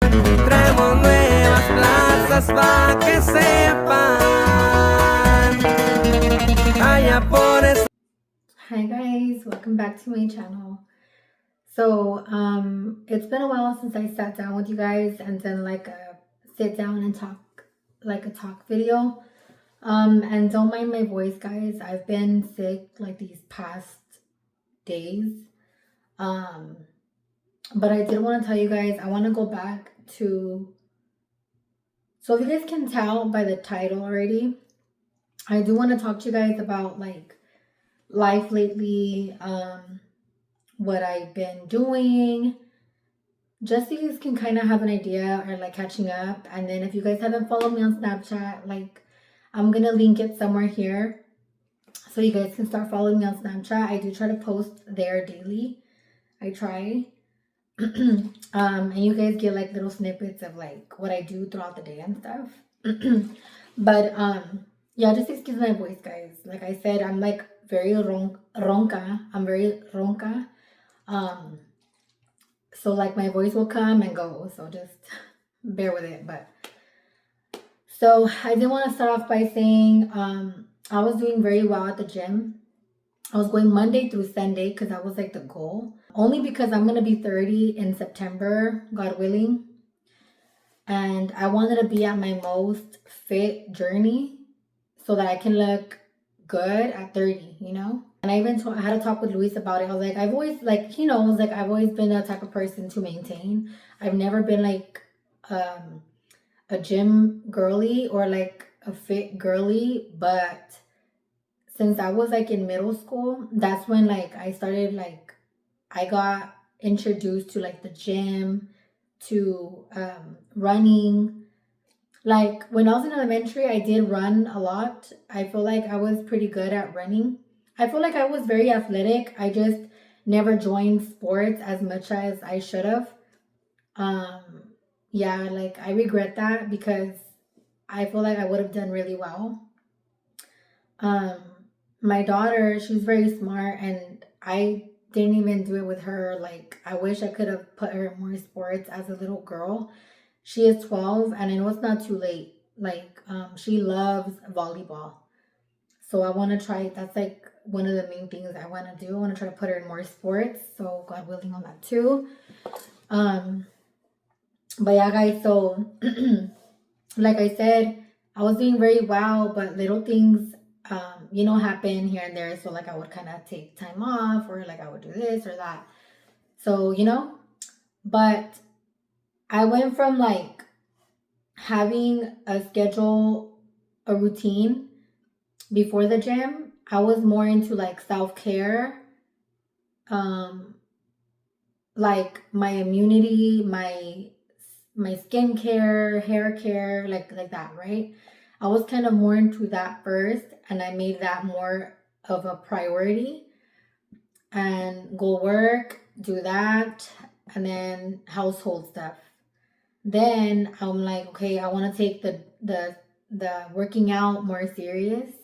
Traemos nuevas plazas pa' que sepan. Allá por esa. Hi guys, welcome back to my channel. So it's been a while since I sat down with you guys and done like a sit down and talk, like a talk video. And don't mind my voice, guys. I've been sick like these past days. But I did want to tell you guys, I want to go back to, so if you guys can tell by the title already, I do want to talk to you guys about like life lately, what I've been doing, just so you guys can kind of have an idea or like catching up. And then if you guys haven't followed me on Snapchat, like I'm gonna link it somewhere here so you guys can start following me on Snapchat. I do try to post there daily. I try. And you guys get like little snippets of like what I do throughout the day and stuff. But yeah, just excuse my voice, guys. Like I said, I'm like very ronca. I'm very ronca. So like my voice will come and go. So just bear with it. But so I did want to start off by saying I was doing very well at the gym. I was going Monday through Sunday because that was like the goal. Only because I'm going to be 30 in September, God willing. And I wanted to be at my most fit journey so that I can look good at 30, you know? And I even I had a talk with Luis about it. I was like, I've always, like, he knows, like, I've always been the type of person to maintain. I've never been like a gym girly or like a fit girly, but since I was like in middle school, that's when like I started like I got introduced to like the gym, to running. Like when I was in elementary, I did run a lot. I feel like I was pretty good at running. I feel like I was very athletic. I just never joined sports as much as I should have. Yeah, like I regret that because I feel like I would have done really well. Um, my daughter, she's very smart, and I didn't even do it with her. Like, I wish I could have put her in more sports as a little girl. She is 12, and I know it's not too late. Like, she loves volleyball. So I want to try, that's like one of the main things I want to do. I want to try to put her in more sports. So God willing on that too. But yeah, guys, so like I said, I was doing very well, but little things, happen here and there. So like I would kind of take time off, or like I would do this or that. So, but I went from like having a schedule, a routine before the gym. I was more into like self-care, like my immunity, my skincare, hair care, like that, right? I was kind of more into that first, and I made that more of a priority, and go work, do that, and then household stuff. Then I'm like, okay, I want to take the working out more serious.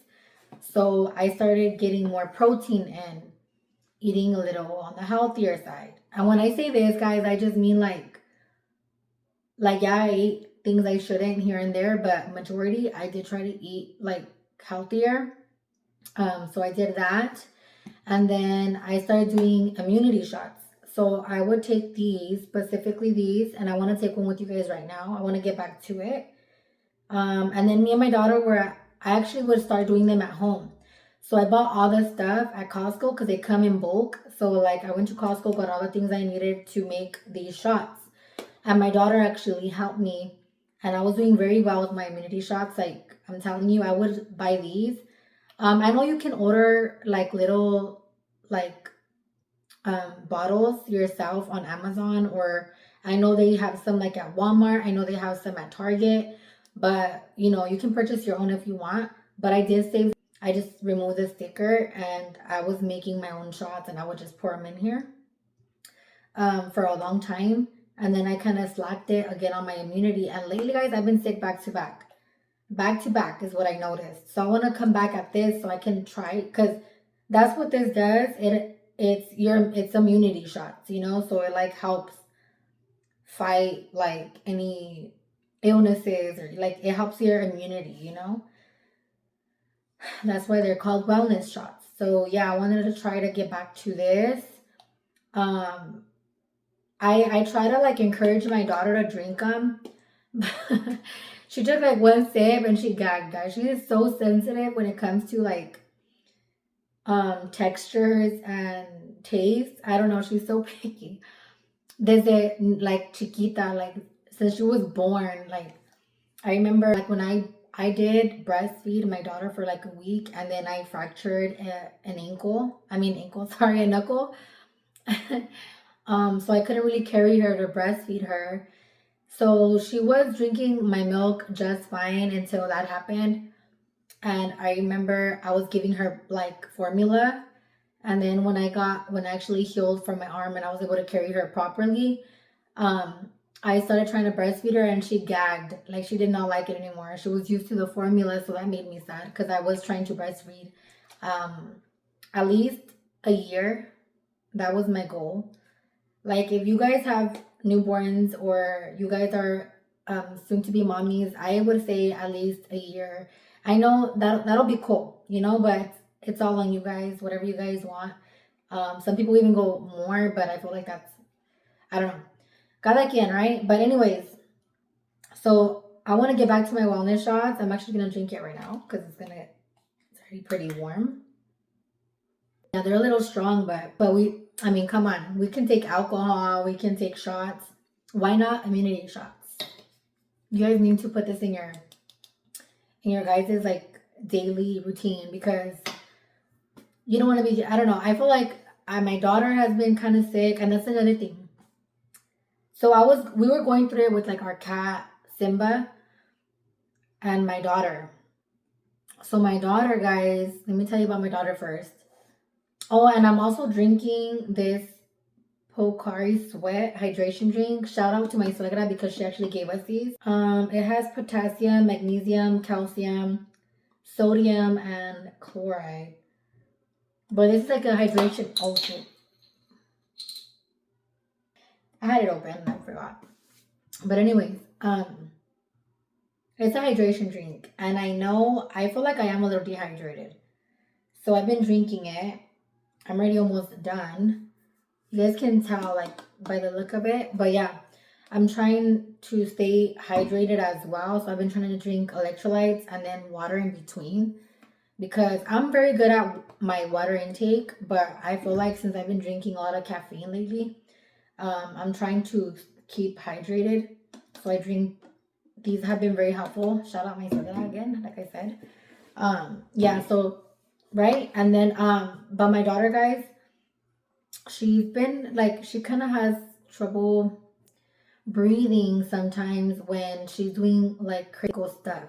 So I started getting more protein in, eating a little on the healthier side. And when I say this, guys, I just mean like yeah, I ate things I shouldn't here and there, but majority I did try to eat like healthier. So I did that, and then I started doing immunity shots. So I would take these, specifically these, and I want to take one with you guys right now. I want to get back to it. And then me and my daughter I actually would start doing them at home. So I bought all the stuff at Costco because they come in bulk. So like I went to Costco, got all the things I needed to make these shots. And my daughter actually helped me, and I was doing very well with my immunity shots. Like I'm telling you, I would buy these. I know you can order like little like bottles yourself on Amazon, or I know they have some like at Walmart. I know they have some at Target, but you can purchase your own if you want. But I did save. I just removed the sticker, and I was making my own shots, and I would just pour them in here for a long time. And then I kind of slacked it again on my immunity. And lately, guys, I've been sick back to back. Back to back is what I noticed. So I want to come back at this so I can try, because that's what this does. It's immunity shots, so it like helps fight like any illnesses, or like it helps your immunity, you know? That's why they're called wellness shots. So yeah, I wanted to try to get back to this. Um, I try to like encourage my daughter to drink them. She took like one sip and she gagged, guys. She is so sensitive when it comes to like textures and taste. I don't know, she's so picky. Desde like chiquita, like since she was born, like I remember like when I did breastfeed my daughter for like a week, and then I fractured an ankle. I mean ankle, sorry, a knuckle. So I couldn't really carry her to breastfeed her. So she was drinking my milk just fine until that happened. And I remember I was giving her like formula. And then when I actually healed from my arm and I was able to carry her properly, I started trying to breastfeed her and she gagged. Like she did not like it anymore. She was used to the formula, so that made me sad because I was trying to breastfeed at least a year. That was my goal. Like if you guys have newborns or you guys are soon to be mommies, I would say at least a year. I know that'll be cool, you know, but it's all on you guys, whatever you guys want. Some people even go more, but I feel like that's, I don't know. Cada quien, right? But anyways, so I want to get back to my wellness shots. I'm actually gonna drink it right now because it's already pretty warm. Yeah, they're a little strong, but I mean, come on. We can take alcohol, we can take shots. Why not immunity shots? You guys need to put this in your guys' like daily routine because you don't want to be, I don't know. I feel like my daughter has been kind of sick, and that's another thing. So we were going through it with like our cat Simba and my daughter. So my daughter, guys, let me tell you about my daughter first. Oh, and I'm also drinking this Pocari Sweat hydration drink. Shout out to my suegra because she actually gave us these. It has potassium, magnesium, calcium, sodium, and chloride. But this is like a hydration. Oh shit. I had it open and I forgot. But anyways, it's a hydration drink. And I feel like I am a little dehydrated. So I've been drinking it. I'm already almost done. You guys can tell like by the look of it. But yeah, I'm trying to stay hydrated as well. So I've been trying to drink electrolytes and then water in between. Because I'm very good at my water intake. But I feel like since I've been drinking a lot of caffeine lately, I'm trying to keep hydrated. So I drink, these have been very helpful. Shout out my suegra again, like I said. Yeah, so right, and then but my daughter, guys, she's been like, she kind of has trouble breathing sometimes when she's doing like critical stuff,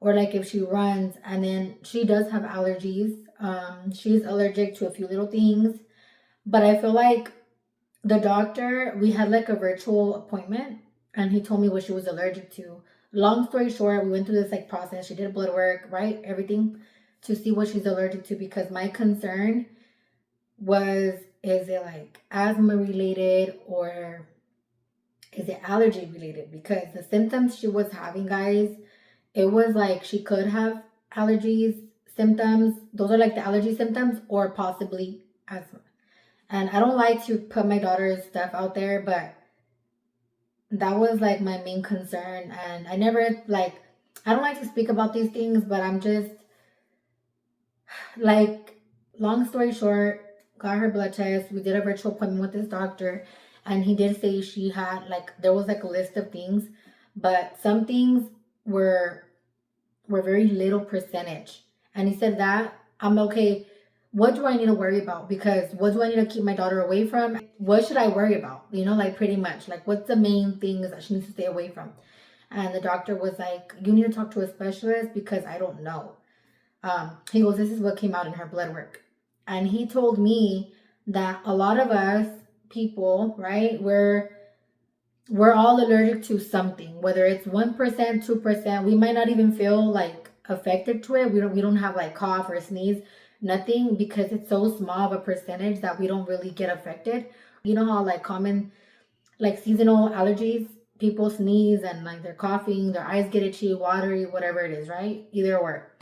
or like if she runs, and then she does have allergies. She's allergic to a few little things, but I feel like the doctor, we had like a virtual appointment and he told me what she was allergic to. Long story short, we went through this like process. She did blood work, right? Everything to see what she's allergic to, because my concern was, is it like asthma related or is it allergy related? Because the symptoms she was having, guys, it was like she could have allergies symptoms. Those are like the allergy symptoms, or possibly asthma. And I don't like to put my daughter's stuff out there, but that was like my main concern. And I never like, I don't like to speak about these things, but I'm just like, long story short, got her blood test. We did a virtual appointment with this doctor, and he did say she had like, there was like a list of things, but some things were very little percentage. And he said that I'm okay. What do I need to worry about? Because what do I need to keep my daughter away from? What should I worry about? You know, like pretty much like, what's the main things that she needs to stay away from? And the doctor was like, you need to talk to a specialist because I don't know. He goes, this is what came out in her blood work. And he told me that a lot of us people, right, we're all allergic to something, whether it's 1%, 2%. We might not even feel like affected to it. We don't have like cough or sneeze, nothing, because it's so small of a percentage that we don't really get affected. You know how like common, like seasonal allergies. People sneeze and like they're coughing, their eyes get itchy, watery, whatever it is, right? Either or.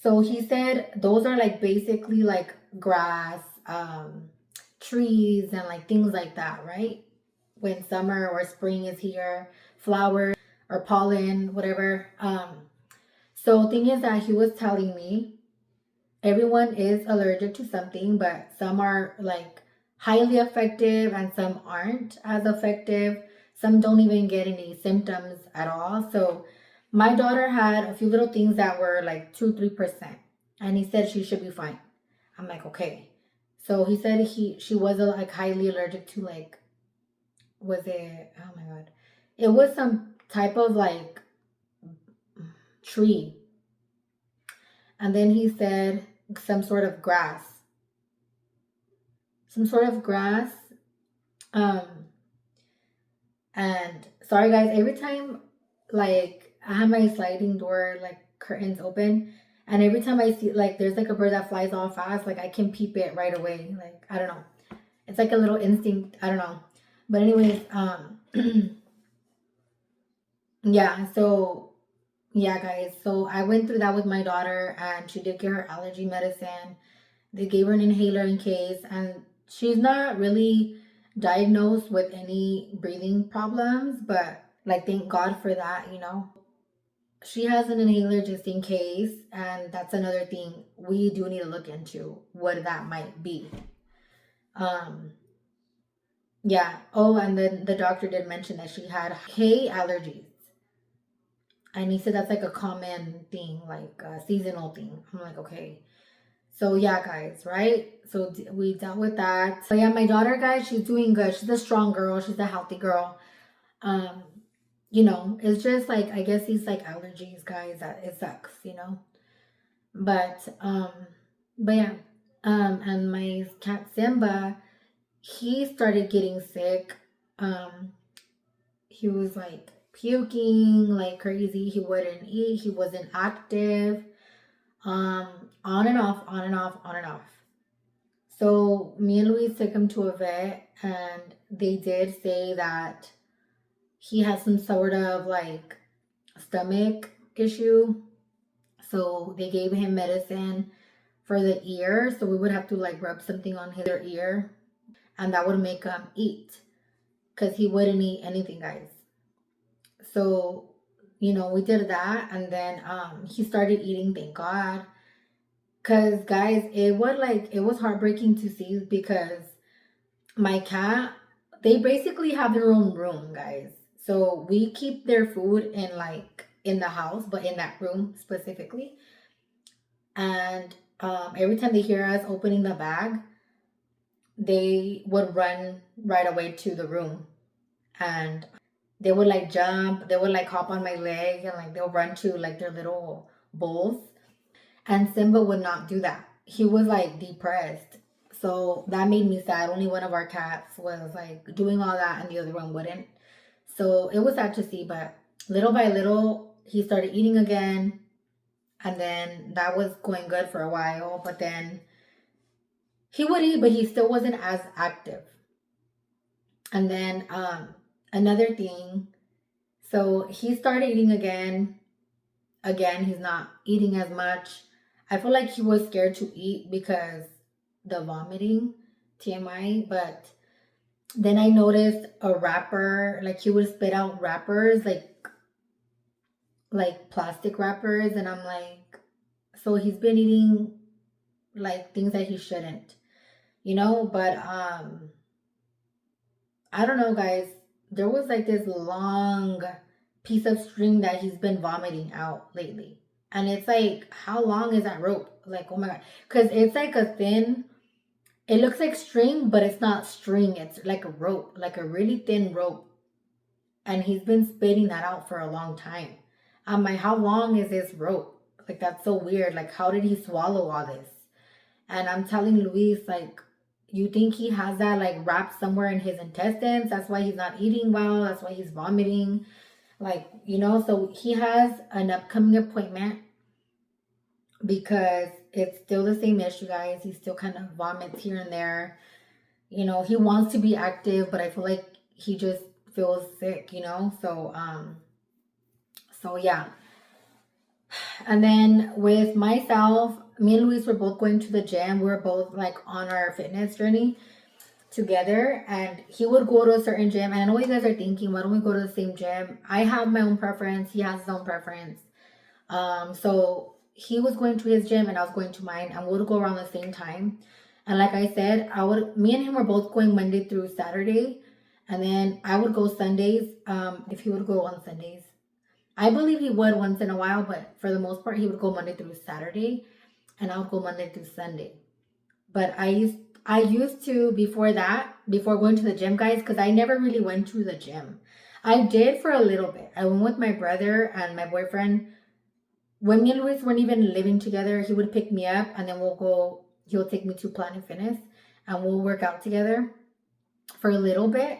So he said those are like basically like grass, trees, and like things like that, right? When summer or spring is here, flowers or pollen, whatever. So thing is that he was telling me everyone is allergic to something, but some are like highly effective and some aren't as effective. Some don't even get any symptoms at all. So my daughter had a few little things that were like 2-3%, and he said she should be fine. I'm like, okay. So he said she was like highly allergic to like, was it, oh my god, it was some type of like tree. And then he said some sort of grass. Some sort of grass. Um, and sorry guys, every time like I have my sliding door like curtains open, and every time I see like there's like a bird that flies all fast, like I can peep it right away. Like I don't know. It's like a little instinct. I don't know. But anyways, yeah, so yeah guys, so I went through that with my daughter and she did get her allergy medicine. They gave her an inhaler in case, and she's not really diagnosed with any breathing problems, but like thank God for that, you know. She has an inhaler just in case, and that's another thing we do need to look into what that might be. Um yeah. Oh, and then the doctor did mention that she had hay allergies. And he said that's like a common thing, like a seasonal thing. I'm like, okay. So yeah, guys, right? So we dealt with that. So yeah, my daughter, guys, she's doing good. She's a strong girl. She's a healthy girl. Um, you know, it's just like I guess these like allergies, guys. That it sucks, you know. But but yeah. And my cat Simba, he started getting sick. Um, he was like puking like crazy. He wouldn't eat. He wasn't active. On and off, on and off, on and off. So me and Luis took him to a vet, and they did say that he has some sort of like stomach issue. So they gave him medicine for the ear. So we would have to like rub something on his ear, and that would make him eat because he wouldn't eat anything, guys. So you know we did that, and then he started eating. Thank God. Cause guys, it was heartbreaking to see because my cat, they basically have their own room, guys. So we keep their food in like in the house, but in that room specifically. And every time they hear us opening the bag, they would run right away to the room, and they would like jump, they would like hop on my leg, and like they'll run to like their little bowls. And Simba would not do that. He was like depressed. So that made me sad. Only one of our cats was like doing all that and the other one wouldn't. So it was sad to see, but little by little, he started eating again. And then that was going good for a while. But then he would eat, but he still wasn't as active. And then another thing, so he started eating again. Again, he's not eating as much. I feel like he was scared to eat because the vomiting, TMI, but then I noticed a wrapper, like he would spit out wrappers, like plastic wrappers, and I'm like, so he's been eating like things that he shouldn't, you know, but I don't know, guys. There was like this long piece of string that he's been vomiting out lately. And it's like, how long is that rope? Like, oh my God. Because it's like a thin, it looks like string, but it's not string. It's like a rope, like a really thin rope. And he's been spitting that out for a long time. I'm like, how long is this rope? Like, that's so weird. Like, how did he swallow all this? And I'm telling Luis, like, you think he has that like wrapped somewhere in his intestines? That's why he's not eating well. That's why he's vomiting. Like, you know, so he has an upcoming appointment because it's still the same issue, guys. He still kind of vomits here and there. You know, he wants to be active, but I feel like he just feels sick, so yeah. And then with myself, me and Luis were both going to the gym. We were both like on our fitness journey together, and he would go to a certain gym. And I know what you guys are thinking, why don't we go to the same gym? I have my own preference, he has his own preference. So he was going to his gym and I was going to mine, and we would go around the same time. And like I said, me and him were both going Monday through Saturday, and then I would go Sundays. If he would go on Sundays, I believe he would once in a while, but for the most part, he would go Monday through Saturday, and I would go Monday through Sunday. But I used to, before that, before going to the gym, guys, because I never really went to the gym. I did for a little bit. I went with my brother and my boyfriend. When me and Luis weren't even living together, he would pick me up and then he'll take me to Planet Fitness and we'll work out together for a little bit.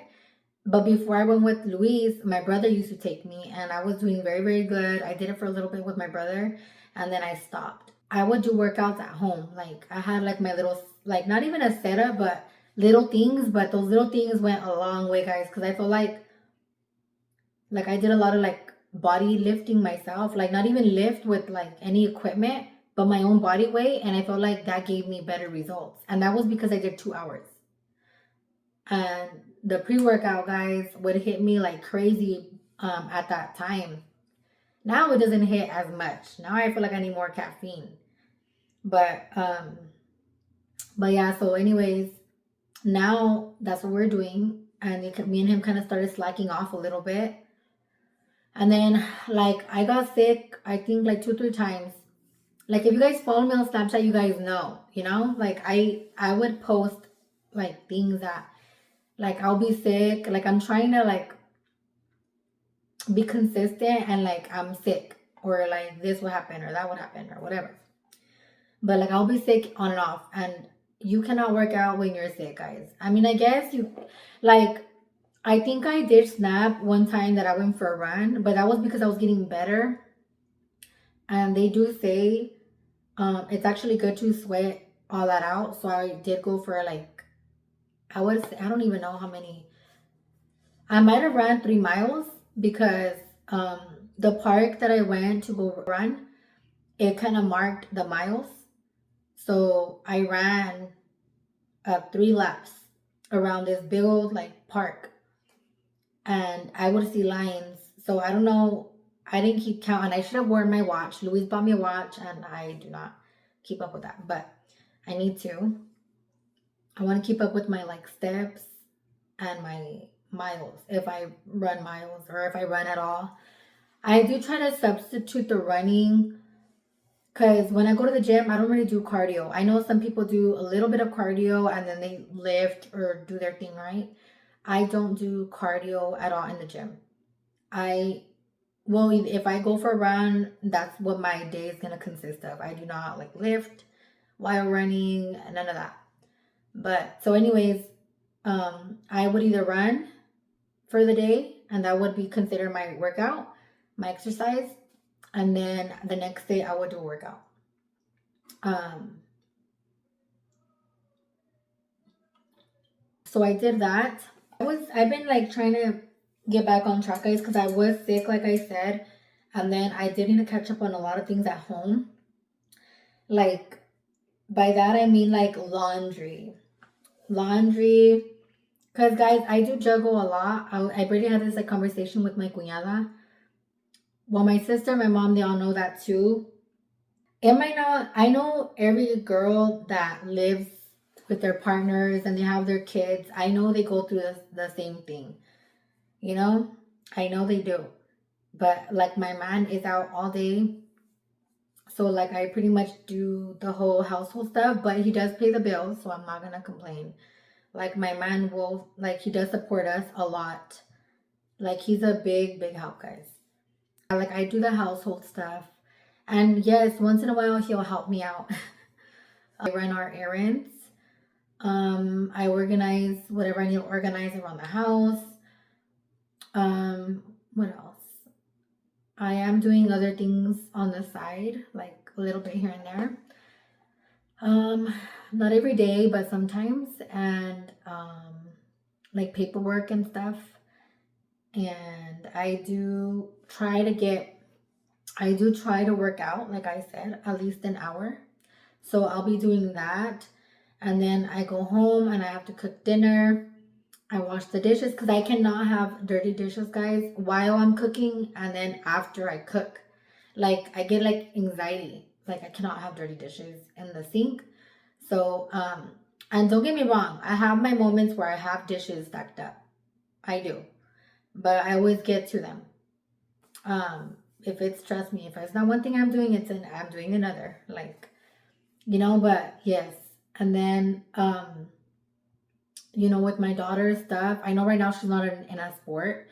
But before I went with Luis, my brother used to take me, and I was doing very, very good. I did it for a little bit with my brother, and then I stopped. I would do workouts at home. Like, I had like my little, like, not even a setup, but little things. But those little things went a long way, guys, because I felt like I did a lot of like body lifting myself, like not even lift with like any equipment, but my own body weight. And I felt like that gave me better results. And that was because I did 2 hours. And the pre-workout, guys, would hit me like crazy at that time. Now it doesn't hit as much. Now I feel like I need more caffeine. But yeah, so anyways, now that's what we're doing. And me and him kind of started slacking off a little bit. And then like I got sick, I think like 2-3 times. Like if you guys follow me on Snapchat, you guys know, like I would post like things that like I'll be sick. Like I'm trying to like be consistent, and like I'm sick, or like this would happen or that would happen or whatever. But like I'll be sick on and off, and you cannot work out when you're sick, guys. I mean, I guess you like I think I did snap one time that I went for a run, but that was because I was getting better. And they do say it's actually good to sweat all that out. So I did go for like I don't even know how many. I might have ran 3 miles because the park that I went to go run, it kind of marked the miles. So I ran 3 laps around this big old like park, and I would see lines. So I don't know. I didn't keep count, and I should have worn my watch. Luis bought me a watch, and I do not keep up with that, but I need to. I want to keep up with my like steps and my miles if I run miles, or if I run at all. I do try to substitute the running, because when I go to the gym, I don't really do cardio. I know some people do a little bit of cardio and then they lift or do their thing, right? I don't do cardio at all in the gym. Well, if I go for a run, that's what my day is going to consist of. I do not like lift while running, none of that. But so anyways, I would either run for the day, and that would be considered my workout, my exercise, and then the next day I would do a workout. So I did that. I've been like trying to get back on track, guys, because I was sick, like I said, and then I did need to catch up on a lot of things at home. Like by that I mean like laundry, because guys, I do juggle a lot. I already had this like conversation with my cuñada. Well, my sister, my mom, they all know that too. It might not. I know every girl that lives with their partners and they have their kids, I know they go through the same thing. I know they do. But like my man is out all day. So like I pretty much do the whole household stuff, but he does pay the bills, so I'm not gonna complain. Like my man will, like, he does support us a lot. Like he's a big, big help, guys. Like I do the household stuff. And yes, once in a while he'll help me out. I run our errands. I organize whatever I need to organize around the house. What else? I am doing other things on the side, like a little bit here and there. Not every day, but sometimes. And like paperwork and stuff. And I do try to work out, like I said, at least an hour. So I'll be doing that. And then I go home and I have to cook dinner. I wash the dishes because I cannot have dirty dishes, guys, while I'm cooking and then after I cook. Like, I get like anxiety. Like, I cannot have dirty dishes in the sink. So, and don't get me wrong, I have my moments where I have dishes stacked up. I do. But I always get to them. If it's, trust me, if it's not one thing I'm doing, I'm doing another. Like, but yes. And then, with my daughter's stuff, I know right now she's not in a sport,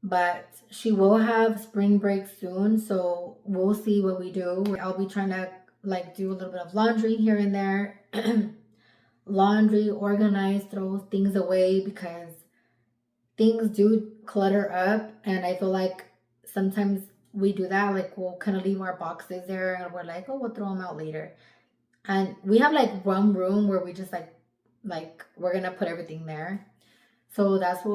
but she will have spring break soon. So we'll see what we do. I'll be trying to like do a little bit of laundry here and there. Laundry, organize, throw things away because things do clutter up. And I feel like sometimes we do that. Like we'll kind of leave our boxes there and we're like, oh, we'll throw them out later. And we have like one room where we just like we're gonna put everything there. So that's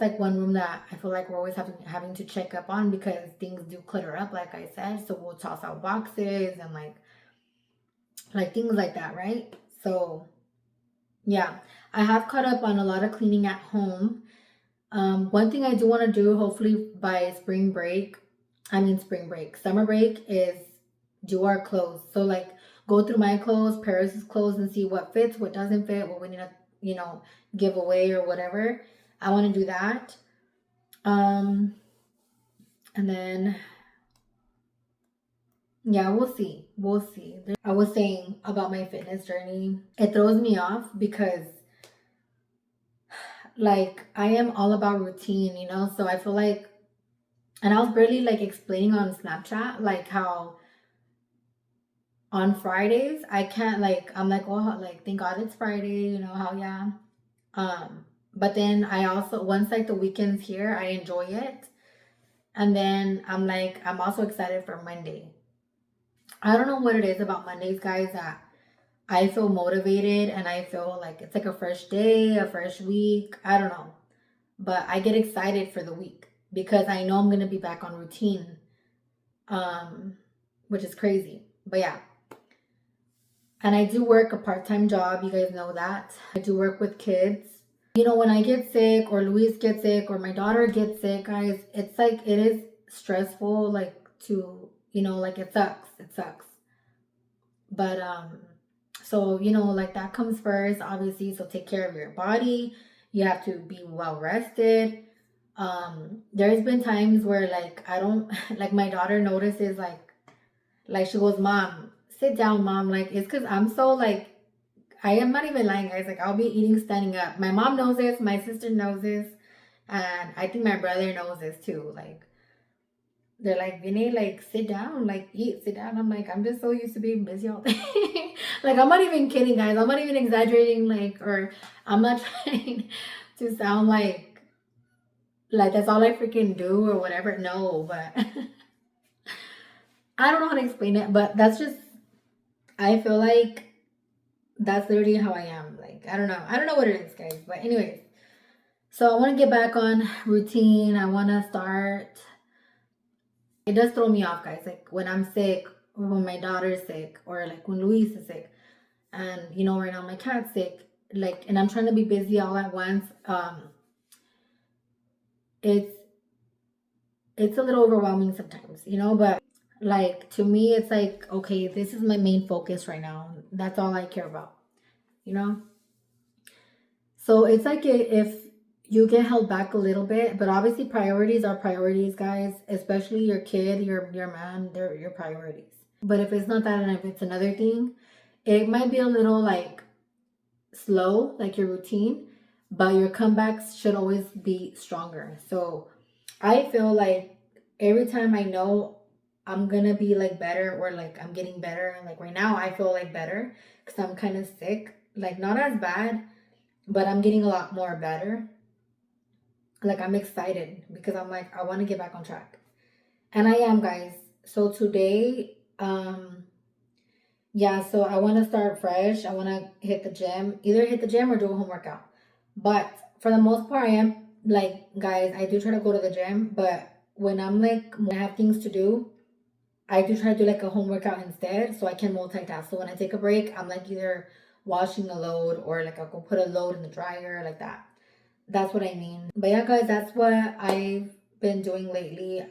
like one room that I feel like we're always having to check up on because things do clutter up, like I said. So we'll toss out boxes and like things like that, right? So yeah, I have caught up on a lot of cleaning at home. One thing I do want to do, hopefully by summer break, is do our clothes. So like go through my clothes, Paris's clothes, and see what fits, what doesn't fit, what we need to, give away or whatever. I want to do that. And then, yeah, we'll see. We'll see. I was saying about my fitness journey, it throws me off because like I am all about routine, so I feel like, and I was barely like explaining on Snapchat, like how on Fridays I can't I'm like, well, like thank God it's Friday, how, yeah. But then I also, once like the weekend's here, I enjoy it. And then I'm also excited for Monday. I don't know what it is about Mondays, guys, that I feel motivated and I feel like it's like a fresh day, a fresh week. I don't know. But I get excited for the week because I know I'm going to be back on routine, which is crazy. But yeah. And I do work a part-time job. You guys know that. I do work with kids. When I get sick or Luis gets sick or my daughter gets sick, guys, it's like it is stressful, like to, like it sucks. It sucks. But so like that comes first, obviously. So take care of your body. You have to be well rested. There's been times where like I don't like my daughter notices like she goes, Mom, sit down, Mom. Like it's because I'm so like I am not even lying, guys. Like I'll be eating standing up. My mom knows this, my sister knows this, and I think my brother knows this too. Like they're like, Vinay, like sit down, like eat, sit down. I'm like, I'm just so used to being busy all day. Like I'm not even kidding, guys. I'm not even exaggerating, or I'm not trying to sound like that's all I freaking do or whatever. No, but I don't know how to explain it, but that's just, I feel like that's literally how I am. Like, I don't know what it is, guys. But anyways, so I want to get back on routine. I want to start. It does throw me off, guys. Like when I'm sick, or when my daughter's sick, or like when Luis is sick. And, right now my cat's sick. Like, and I'm trying to be busy all at once. It's a little overwhelming sometimes, but like to me it's like, okay, this is my main focus right now. That's all I care about, so it's like if you get held back a little bit, but obviously priorities are priorities, guys, especially your kid, your man, they're your priorities. But if it's not that, and if it's another thing, it might be a little like slow, like your routine, but your comebacks should always be stronger. So I feel like every time I know I'm gonna be like better, or like I'm getting better, and like right now I feel like better because I'm kind of sick, like not as bad, but I'm getting a lot more better. Like I'm excited because I'm like, I want to get back on track. And I am, guys. So today, yeah, so I want to start fresh. I want to hit the gym, either hit the gym or do a home workout. But for the most part, I am like, guys, I do try to go to the gym, but when I'm like, when I have things to do, I do try to do like a home workout instead so I can multitask. So when I take a break, I'm like either washing a load or like I'll go put a load in the dryer, like that. That's what I mean. But yeah, guys, that's what I've been doing lately.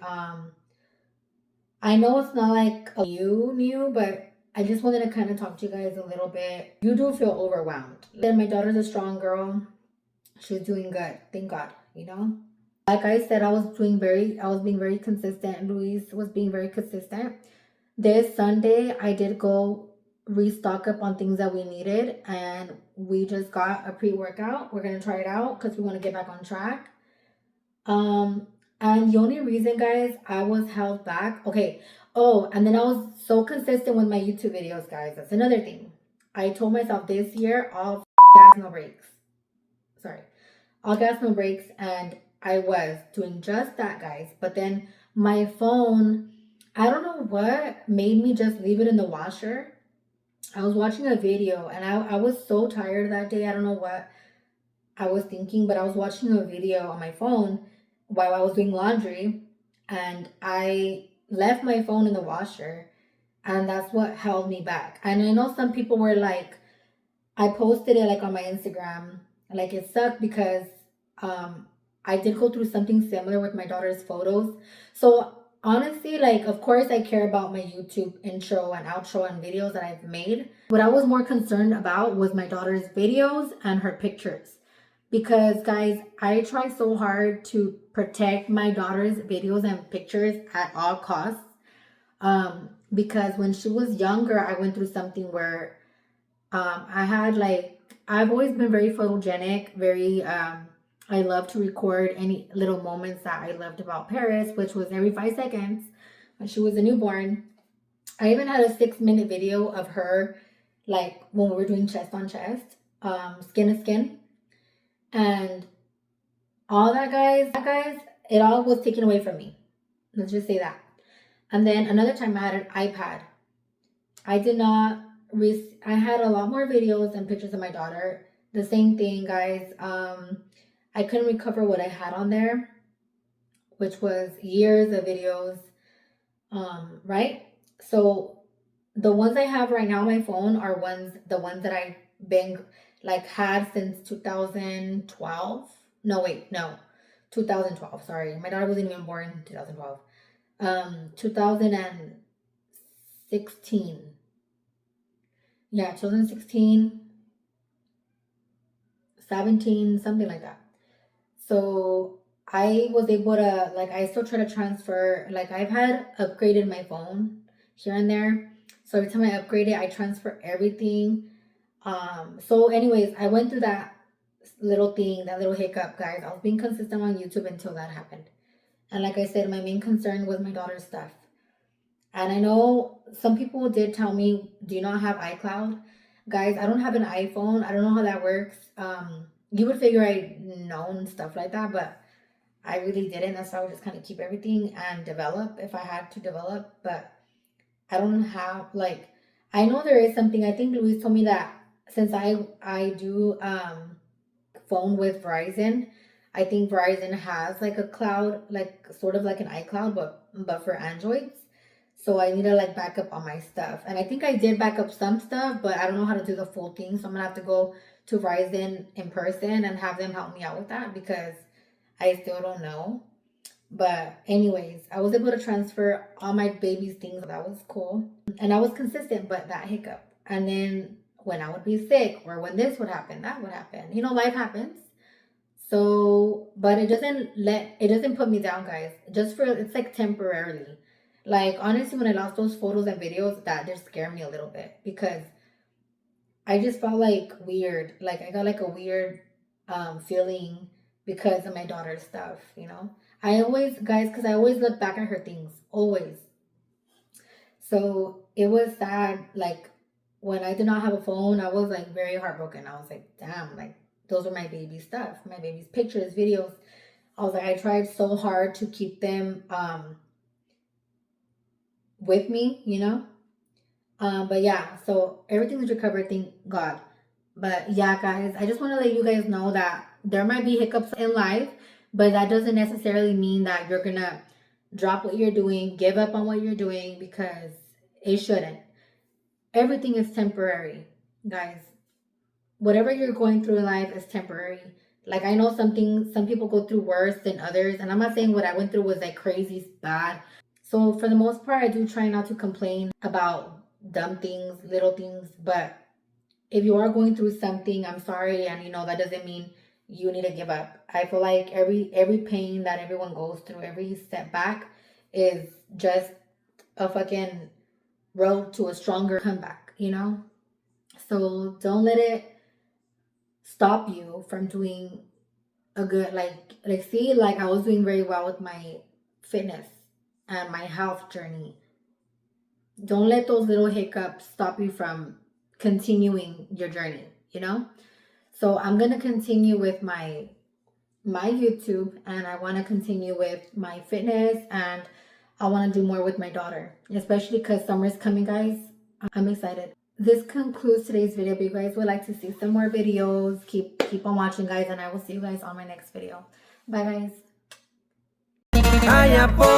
I know it's not like a new, but I just wanted to kind of talk to you guys a little bit. You do feel overwhelmed. Then my daughter's a strong girl. She's doing good. Thank God, you know? Like I said, I was being very consistent. Luis was being very consistent. This Sunday, I did go restock up on things that we needed, and we just got a pre-workout. We're gonna try it out because we want to get back on track. Um, and the only reason, guys, I was held back. Okay. Oh, and then I was so consistent with my YouTube videos, guys. That's another thing. I told myself this year, all gas, no brakes. Sorry, all gas, no brakes, and I was doing just that, guys. But then my phone, I don't know what made me just leave it in the washer. I was watching a video and I was so tired that day. I don't know what I was thinking, but I was watching a video on my phone while I was doing laundry, and I left my phone in the washer, and that's what held me back. And I know some people were like, I posted it like on my Instagram, like it sucked because I did go through something similar with my daughter's photos. So honestly, like of course I care about my YouTube intro and outro and videos that I've made. What I was more concerned about was my daughter's videos and her pictures. Because guys, I try so hard to protect my daughter's videos and pictures at all costs. Because when she was younger, I went through something where I had like, I've always been very photogenic, very I love to record any little moments that I loved about Paris, which was every 5 seconds when she was a newborn. I even had a 6-minute video of her like when we were doing chest on chest, skin to skin. And all that, guys, it all was taken away from me. Let's just say that. And then another time I had an iPad. I did not I had a lot more videos and pictures of my daughter. The same thing, guys. I couldn't recover what I had on there, which was years of videos. Right? So the ones I have right now on my phone are the ones that I've been like had since 2012. No, wait, no. 2012, sorry. My daughter wasn't even born in 2012. 2016. Yeah, 2016, 17, something like that. So I was able to, like, I still try to transfer, like, I've had upgraded my phone here and there. So every time I upgrade it, I transfer everything. So anyways, I went through that little thing, that little hiccup, guys. I was being consistent on YouTube until that happened. And like I said, my main concern was my daughter's stuff. And I know some people did tell me, do you not have iCloud? Guys, I don't have an iPhone. I don't know how that works. You would figure I'd known stuff like that, but I really didn't. That's why I would just kind of keep everything and develop if I had to develop. But I don't have like, I know there is something. I think Luis told me that since I do phone with Verizon, I think Verizon has like a cloud, like sort of like an iCloud, but for Androids. So I need to like back up on my stuff. And I think I did back up some stuff, but I don't know how to do the full thing. So I'm gonna have to go to Verizon in person and have them help me out with that because I still don't know. But anyways, I was able to transfer all my baby's things. That was cool. And I was consistent, but that hiccup. And then when I would be sick or when this would happen, that would happen. You know, life happens. So, but it doesn't put me down, guys. It's like temporarily. Like, honestly, when I lost those photos and videos, that just scared me a little bit because I just felt like weird. Like, I got like a weird feeling because of my daughter's stuff, you know? I always, guys, because I always look back at her things, always. So it was sad. Like, when I did not have a phone, I was like very heartbroken. I was like, damn, like, those are my baby stuff, my baby's pictures, videos. I was like, I tried so hard to keep them with me, you know? But yeah, so everything's recovered, thank God. But yeah, guys, I just want to let you guys know that There might be hiccups in life, but that doesn't necessarily mean that you're gonna drop what you're doing, give up on what you're doing, because it shouldn't. Everything is temporary, guys. Whatever you're going through in life is temporary. Like, I know some people go through worse than others, and I'm not saying what I went through was like crazy bad. So for the most part, I do try not to complain about dumb things, little things, but if you are going through something, I'm sorry, and that doesn't mean you need to give up. I feel like every pain that everyone goes through, every setback is just a fucking road to a stronger comeback. So don't let it stop you from doing a good, see, like I was doing very well with my fitness and my health journey. Don't let those little hiccups stop you from continuing your journey. So I'm going to continue with my YouTube, and I want to continue with my fitness, and I want to do more with my daughter, especially because summer's coming, guys. I'm excited. This concludes today's video. If you guys would like to see some more videos, keep on watching, guys, and I will see you guys on my next video. Bye, guys.